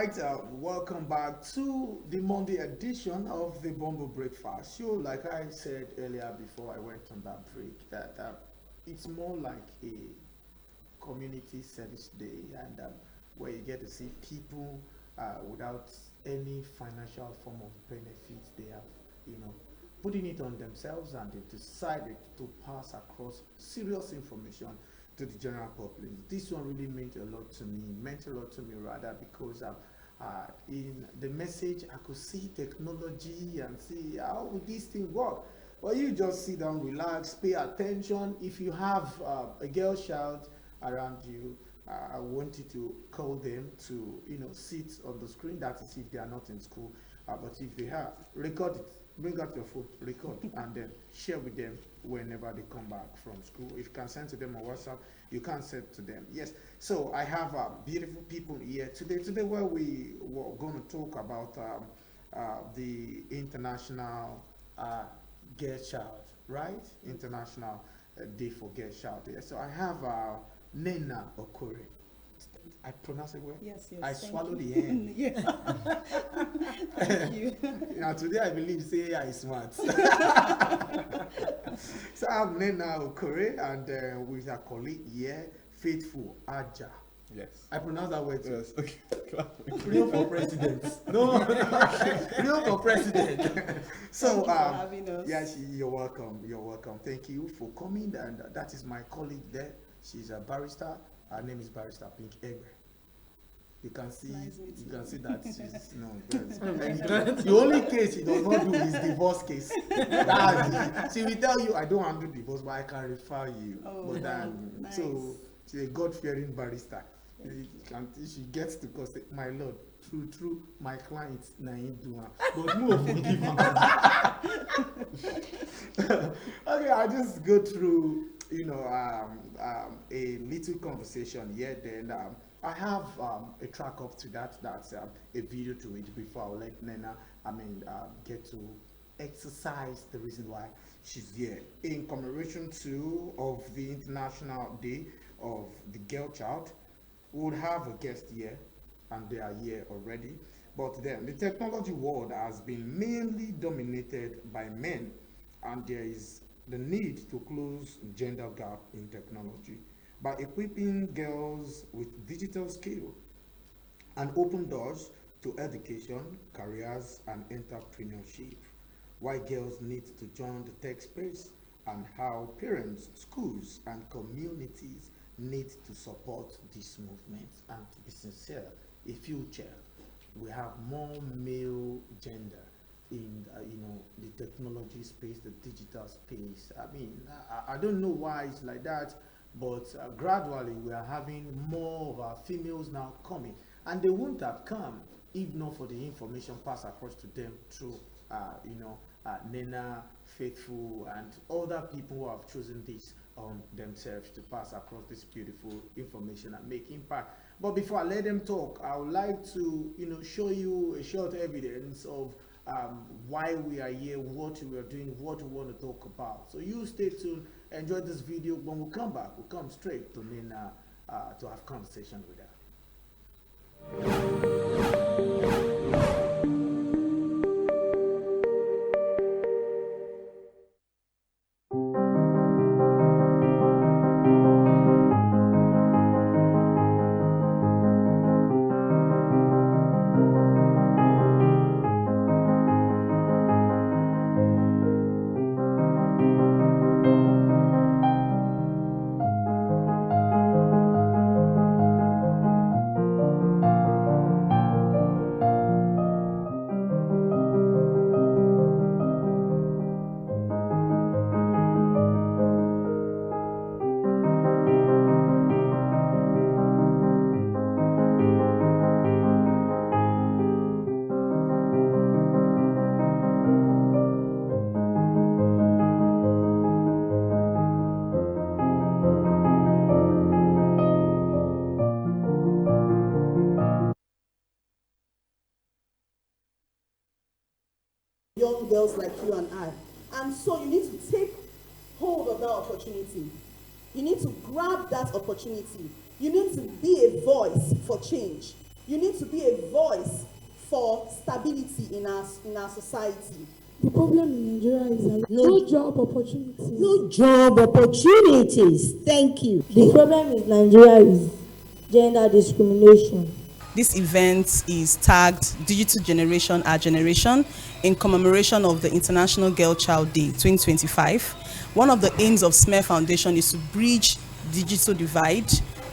right, welcome back to the Monday edition of the Bumble Breakfast Show. Like I said earlier before I went on that break, that it's more like a community service day, and where you get to see people without any financial form of benefit. They have, putting it on themselves, and they've decided to pass across serious information to the general public. This one really meant a lot to me, rather, because in the message I could see technology and see how would this thing work. Well, you just sit down, relax, pay attention. If you have a girl child around you, I want you to call them to, sit on the screen. That is if they are not in school. But if they are, record it. Bring out your phone, record, and then share with them whenever they come back from school. If you can send to them on WhatsApp, you can send to them. Yes. So I have beautiful people here today. Today, where we were going to talk about the International Girl Child, right? International Day for Girl Child. Yeah. So I have Nnenna Okore. I pronounce it well? Yes. I swallowed the N. Yeah. Thank you. Now today I believe say I smart. So I have Nnenna Okore and with a colleague here, faithful Ajah. Yes. I pronounce that word too. Yes. Okay. Real for president. No, real for president. So Thank you for having us. yes, you're welcome. You're welcome. Thank you for coming. And that is my colleague there. She's a barrister. Her name is Barrister Pink Egbe. You can see, Nice you can see that she's the only case she does not do is divorce case. She will tell you, I don't handle divorce, but I can refer you. Oh, But wow. Nice. so she's a God-fearing barrister. She gets to cause my lord, true, my clients na him do am, but no forgive am. Okay, I just go through, a little conversation here. Then I have a track up to that. That's a video to it before I'll let Nnenna, get to exercise the reason why she's here in commemoration of the International Day of the Girl Child. We would have a guest here, and they are here already. But then the technology world has been mainly dominated by men, and there is the need to close gender gap in technology by equipping girls with digital skill and open doors to education, careers, and entrepreneurship. Why girls need to join the tech space, and how parents, schools, and communities need to support this movement. And to be sincere, in future we have more male gender in the technology space, the digital space. I don't know why it's like that, but gradually we are having more of our females now coming, and they wouldn't have come if not for the information passed across to them through Nnenna, Faithful, and other people who have chosen this on themselves to pass across this beautiful information and make impact. But before I let them talk, I would like to show you a short evidence of why we are here, what we are doing, what we want to talk about. So you stay tuned, enjoy this video. When we come back, we'll come straight to Nnenna to have conversation with her. Young girls like you and I. And so you need to take hold of that opportunity. You need to grab that opportunity. You need to be a voice for change. You need to be a voice for stability in our society. The problem in Nigeria is that no job opportunities. No job opportunities. Thank you. The problem in Nigeria is gender discrimination. This event is tagged Digital Generation, Our Generation, in commemoration of the International Girl Child Day 2025. One of the aims of SMAIR Foundation is to bridge digital divide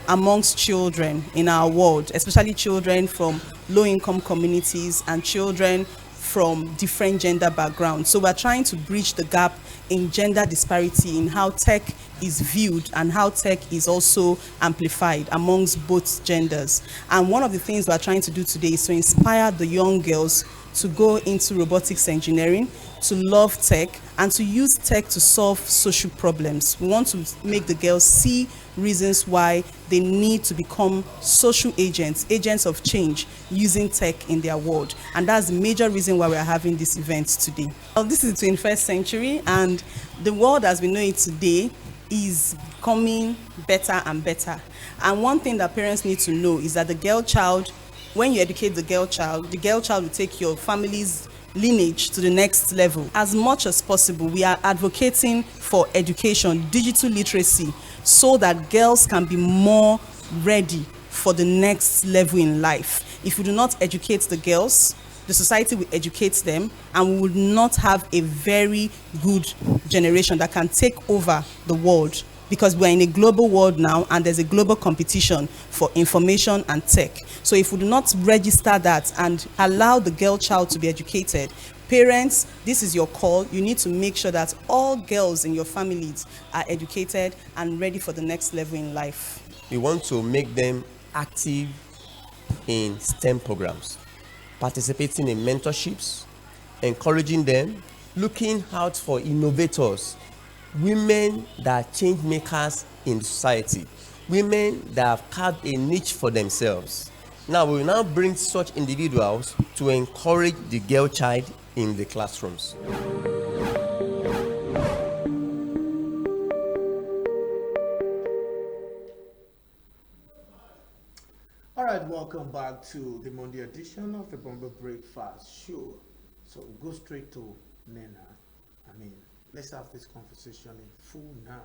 amongst children in our world, especially children from low-income communities and children from different gender backgrounds. So we're trying to bridge the gap in gender disparity in how tech is viewed and how tech is also amplified amongst both genders. And one of the things we're trying to do today is to inspire the young girls to go into robotics engineering, to love tech, and to use tech to solve social problems. We want to make the girls see reasons why they need to become social agents, agents of change, using tech in their world. And that's the major reason why we're having this event today. Well, this is the 21st century, and the world as we know it today is becoming better and better. And one thing that parents need to know is that the girl child, when you educate the girl child will take your family's lineage to the next level. As much as possible, we are advocating for education, digital literacy, so that girls can be more ready for the next level in life. If we do not educate the girls, the society will educate them, and we will not have a very good generation that can take over the world, because we're in a global world now and there's a global competition for information and tech. So if we do not register that and allow the girl child to be educated, parents, this is your call. You need to make sure that all girls in your families are educated and ready for the next level in life. We want to make them active in STEM programs, participating in mentorships, encouraging them, looking out for innovators, women that are change makers in society, women that have carved a niche for themselves. Now we will now bring such individuals to encourage the girl child in the classrooms. All right, welcome back to the Monday edition of the Bomber Breakfast Show. So we'll go straight to Nnenna. Let's have this conversation in full now.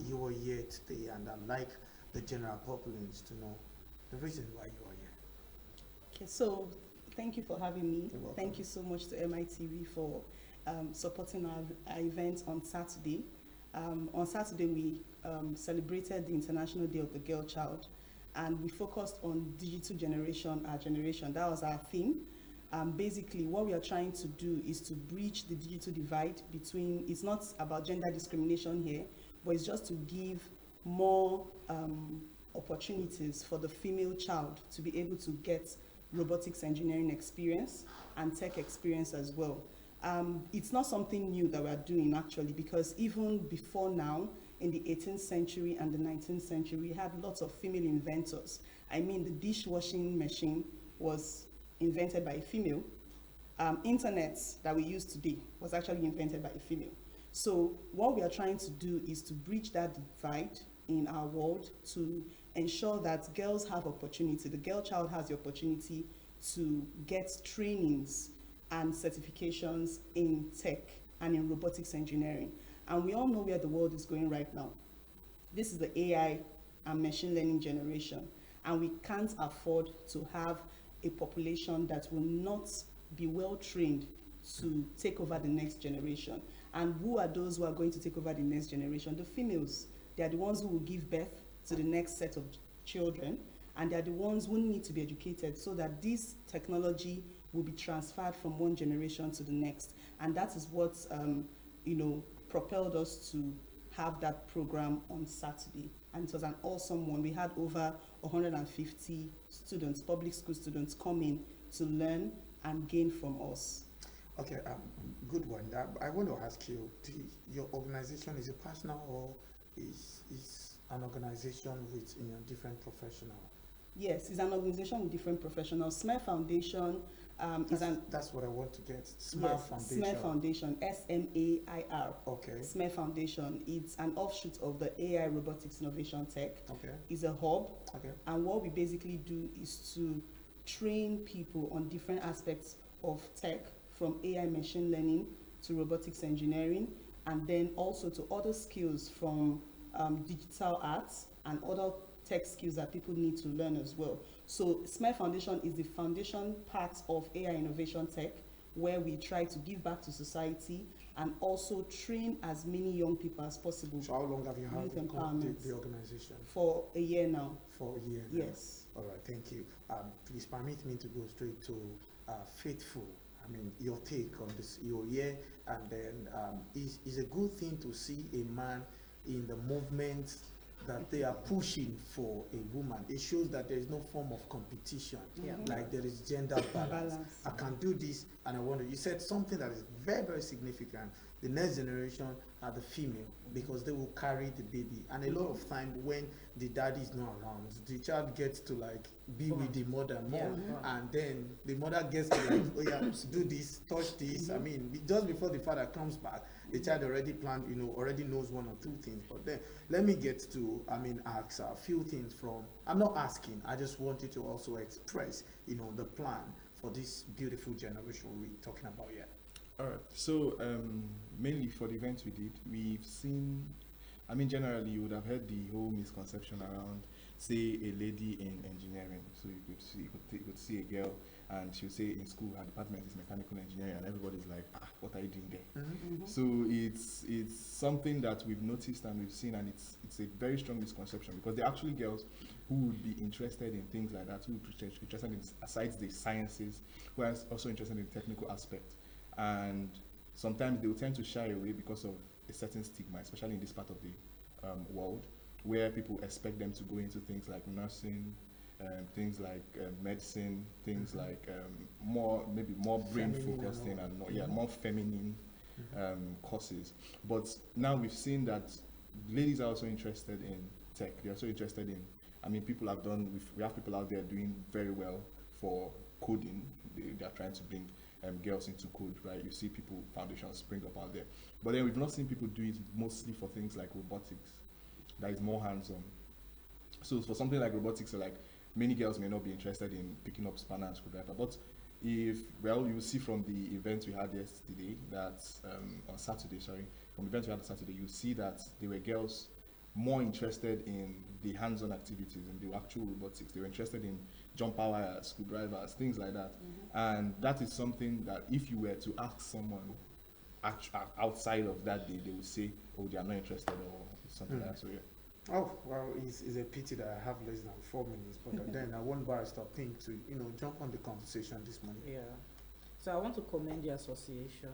You are here today, and I'd like the general populace to know the reason why you are here. Okay, so thank you for having me. You're welcome. Thank you so much to Mitv for supporting our event on Saturday. On Saturday, we celebrated the International Day of the Girl Child, and we focused on digital generation, our generation. That was our theme. Basically, what we are trying to do is to bridge the digital divide between, it's not about gender discrimination here, but it's just to give more opportunities for the female child to be able to get robotics engineering experience and tech experience as well. It's not something new that we're doing actually, because even before now, in the 18th century and the 19th century, we had lots of female inventors. The dishwashing machine was invented by a female. Internet that we use today was actually invented by a female. So what we are trying to do is to bridge that divide in our world to ensure that girls have opportunity. The girl child has the opportunity to get trainings and certifications in tech and in robotics engineering. And we all know where the world is going right now. This is the AI and machine learning generation. And we can't afford to have a population that will not be well trained to take over the next generation. And who are those who are going to take over the next generation? The females. They are the ones who will give birth to the next set of children, and they are the ones who need to be educated so that this technology will be transferred from one generation to the next. And that is what propelled us to have that program on Saturday. And it was an awesome one. We had over 150 students, public school students, come in to learn and gain from us. Okay, good one. I want to ask you, your organization is a personal or is an organization with different professionals? Yes, it's an organization with different professionals. SMAIR Foundation that's what I want to get. SMAIR Foundation. SMAIR Foundation, SMAIR. Okay. SMAIR Foundation. It's an offshoot of the AI Robotics Innovation Tech. Okay. It's a hub. Okay. And what we basically do is to train people on different aspects of tech, from AI machine learning to robotics engineering, and then also to other skills from digital arts and other tech skills that people need to learn as well. So SMAIR Foundation is the foundation part of AI innovation tech, where we try to give back to society and also train as many young people as possible. So how long have you had Youth the empowerment. the organization? For a year now. For a year now. Yes. All right, thank you. Please permit me to go straight to Faithful. I mean, your take on this, your year, and then is a good thing to see a man in the movement that they are pushing for a woman. It shows that there is no form of competition, like there is gender balance. I can do this, and I wonder, you said something that is very, very significant. The next generation are the female, because they will carry the baby. And a lot of time when the daddy is not around, the child gets to like be with the mother more, and then the mother gets to like, oh yeah, do this, touch this. I mean, just before the father comes back, the child already planned, already knows one or two things. But then let me get to, ask a few things from, I'm not asking, I just wanted to also express, the plan for this beautiful generation we're talking about here. All right. So mainly for the events we did, we've seen, generally you would have heard the whole misconception around, say, a lady in engineering. So you could see a girl, and she'll say in school her department is mechanical engineering, and everybody's like, what are you doing there? So it's something that we've noticed and we've seen, and it's a very strong misconception, because there are actually girls who would be interested in things like that, who would be interested in, aside the sciences, who are also interested in the technical aspect. And sometimes they will tend to shy away because of a certain stigma, especially in this part of the world, where people expect them to go into things like nursing, things like medicine, things like maybe more brain focusing and more feminine courses. But now we've seen that ladies are also interested in tech. They're also interested in, people have done, we have people out there doing very well for coding. They are trying to bring girls into code, right? You see people, foundations spring up out there. But then we've not seen people do it mostly for things like robotics. That is more hands-on. So for something like robotics, like many girls may not be interested in picking up spanner and screwdriver. But you see from the event we had yesterday, on Saturday, from the event we had on Saturday, you see that there were girls more interested in the hands-on activities and the actual robotics. They were interested in jump wires, screwdrivers, things like that. And that is something that if you were to ask someone outside of that day, they would say, oh, they are not interested, or something like that. So yeah. Oh, well, it's a pity that I have less than 4 minutes, but then I want Barrister Pink to, jump on the conversation this morning. Yeah. So I want to commend the association,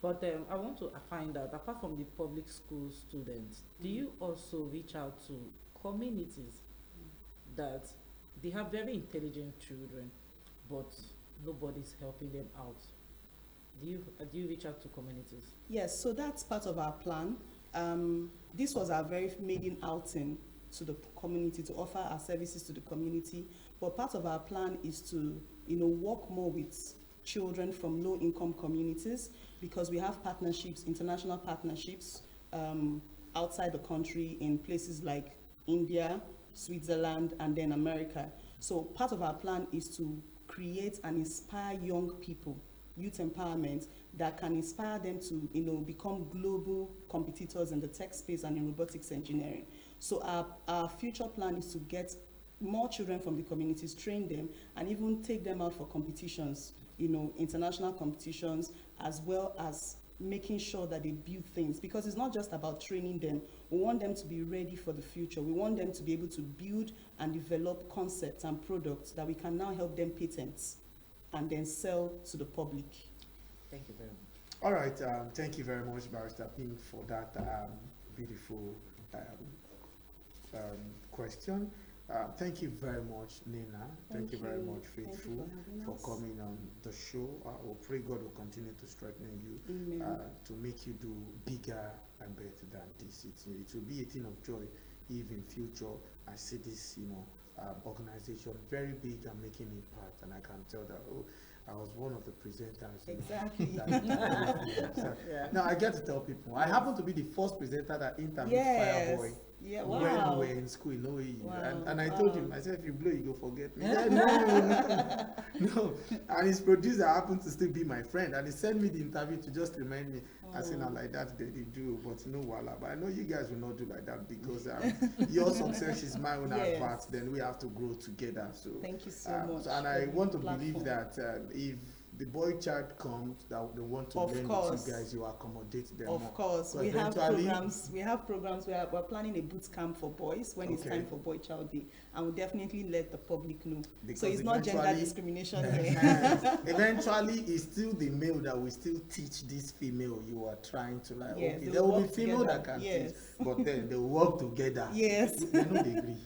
but I want to find out, apart from the public school students, do you also reach out to communities that they have very intelligent children, but nobody's helping them out? Do you reach out to communities? Yes, so that's part of our plan. This was our very maiden outing to the community, to offer our services to the community. But part of our plan is to, work more with children from low-income communities, because we have partnerships, international partnerships, outside the country in places like India, Switzerland, and then America. So part of our plan is to create and inspire young people, youth empowerment, that can inspire them to, become global competitors in the tech space and in robotics engineering. So our future plan is to get more children from the communities, train them, and even take them out for competitions, international competitions, as well as making sure that they build things, because it's not just about training them. We want them to be ready for the future. We want them to be able to build and develop concepts and products that we can now help them patent and then sell to the public. Thank you very much. All right, thank you very much, Barrister Pink, for that beautiful question. Thank you very much, Nnenna. Thank you very much, Faithful, for coming on the show. I will pray God will continue to strengthen you, to make you do bigger and better than this. It will be a thing of joy if in future I see this, organization very big and making impact, and I can tell that, I was one of the presenters. Exactly. Now I get to tell people, I happen to be the first presenter that interviewed Fireboy Yeah, When wow. we were in school, no way. Wow, And I told him, wow. I said, if you blow, you go forget me. He said, no. And his producer happened to still be my friend, and he sent me the interview to just remind me. I said, not like that, they do, but no, voila. But I know you guys will not do like that because your success is my own Yes. advert. Then we have to grow together. So Thank you so much. and for I the want to platform. believe that if the boy child comes, that they want to Of learn course. with you guys, you accommodate them Of more. course, So we have eventually- programs. We have programs. We're planning a boot camp for boys when it's Okay. time for Boy Child Day, and we'll definitely let the public know. Because So it's not gender eventually- discrimination here. Eventually, it's still the male that will still teach this female you are trying to like. Yes, Okay, they there will will be work female together. that can Yes. teach, but then they will work together. Yes. They know they agree.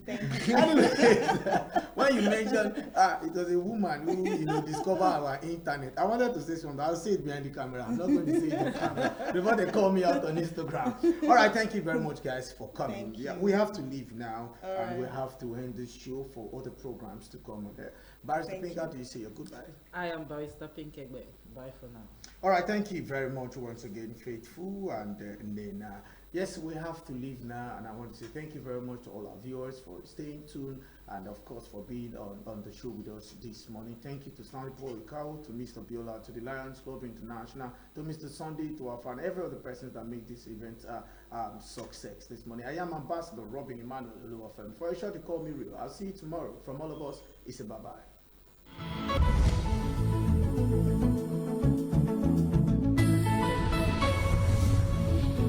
Thank you. Anyway, when you mentioned it was a woman who discovered our internet, I wanted to say something. I'll say it behind the camera. I'm not going to say it on camera before they call me out on Instagram. All right, thank you very much, guys, for coming. Thank Yeah, you. we have to leave now, All and we right. have to end this show for other programs to come on there. Barrister Thank Pinker, you. do you say your goodbye? I am Barrister Pinkegbe. Bye for now. All right, thank you very much once again, Faithful and Nnenna. Yes, we have to leave now, and I want to say thank you very much to all our viewers for staying tuned and, of course, for being on the show with us this morning. Thank you to Stanley Paul Ikao, to Mr. Biola, to the Lions Club International, to Mr. Sunday, to our fan, every other person that make this event success this morning. I am Ambassador Robin Emmanuel Oluwafemi. For a short, you call me real. I'll see you tomorrow. From all of us, it's a bye-bye.